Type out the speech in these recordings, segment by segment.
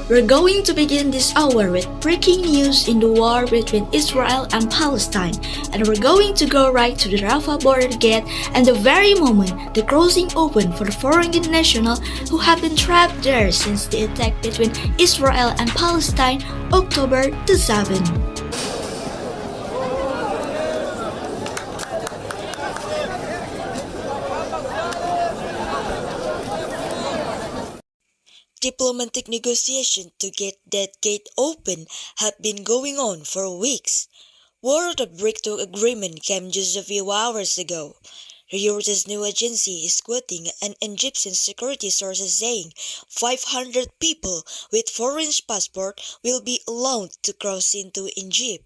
We're going to begin this hour with breaking news in the war between Israel and Palestine, and we're going to go right to the Rafah border gate and the very moment the crossing opened for the foreign nationals who have been trapped there since the attack between Israel and Palestine October the 7th. Diplomatic negotiations to get that gate open have been going on for weeks. Word of the breakthrough agreement came just a few hours ago. Reuters news agency is quoting an Egyptian security source saying 500 people with foreign passports will be allowed to cross into Egypt.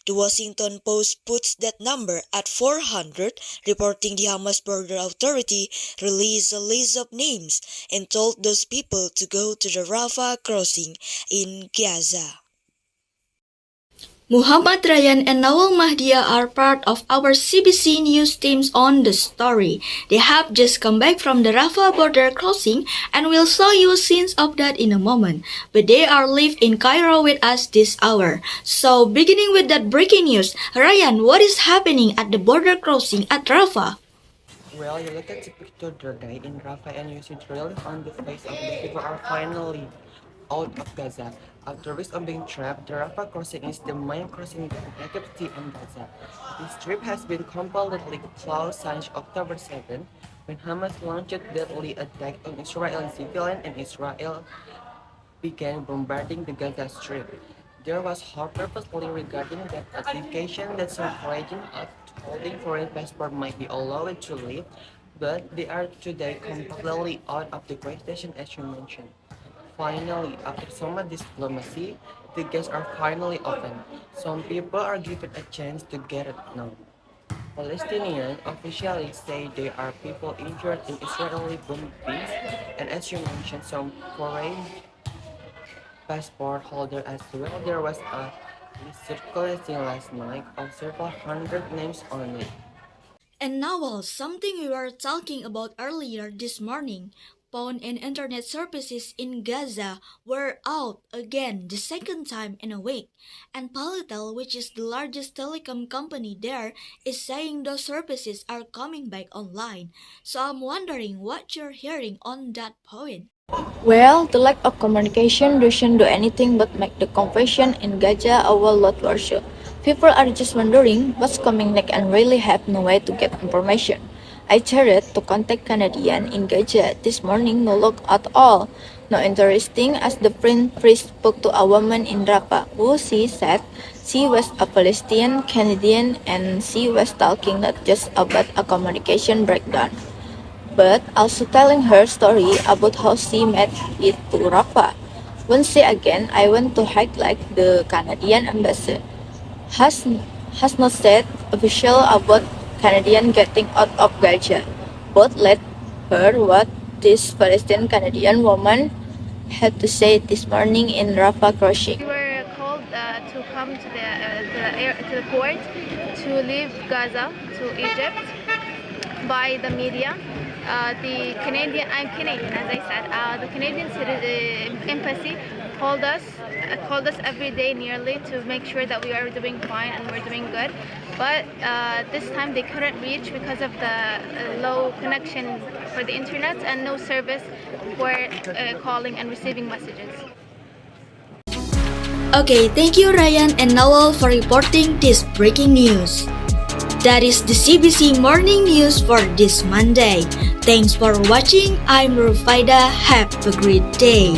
The Washington Post puts that number at 400, reporting the Hamas Border Authority released a list of names and told those people to go to the Rafah crossing in Gaza. Rayyan and Nawal Mahdiah are part of our CBC News teams on the story. They have just come back from the Rafah border crossing and we'll show you scenes of that in a moment. But they are live in Cairo with us this hour. So beginning with that breaking news, Rayyan, what is happening at the border crossing at Rafah? Well, you look at the picture today in Rafah and you see really on the face of the people are finally out of Gaza. After weeks of being trapped, the Rafah crossing is the main crossing between Egypt and Gaza. This trip has been completely closed since October 7, when Hamas launched deadly attack on Israeli civilians and Israel began bombarding the Gaza Strip. There was hope purposely regarding that application that some regions holding foreign passport might be allowed to leave, but they are today completely out of the question as you mentioned. Finally, after so much diplomacy, the gates are finally open. Some people are given a chance to get it now. Palestinian officials say there are people injured in Israeli bombings, and as you mentioned, some foreign passport holders as well. There was a list circulating last night of several hundred names on it. And now, something we were talking about earlier this morning, phone and internet services in Gaza were out again the second time in a week. And Palatel, which is the largest telecom company there, is saying those services are coming back online. So I'm wondering what you're hearing on that point. Well, the lack of communication doesn't do anything but make the confusion in Gaza a lot worse. People are just wondering what's coming next and really have no way to get information. I tried to contact Canadian in Gaza this morning, no luck at all. No interesting as the print priest spoke to a woman in Rafah who she said she was a Palestinian Canadian and she was talking not just about a communication breakdown, but also telling her story about how she made it to Rafah. Once again, I went to highlight the Canadian embassy has not said official about Canadian getting out of Gaza, but let her what this Palestinian Canadian woman had to say this morning in Rafah crossing. We were called to come to the port to leave Gaza to Egypt by the media. I'm Canadian, as I said. The Canadian embassy called us every day nearly to make sure that we are doing fine and we're doing good. But this time they couldn't reach because of the low connection for the internet and no service for calling and receiving messages. Okay, thank you Rayyan and Nawal for reporting this breaking news. That is the CBC Morning News for this Monday. Thanks for watching. I'm Rufaida. Have a great day.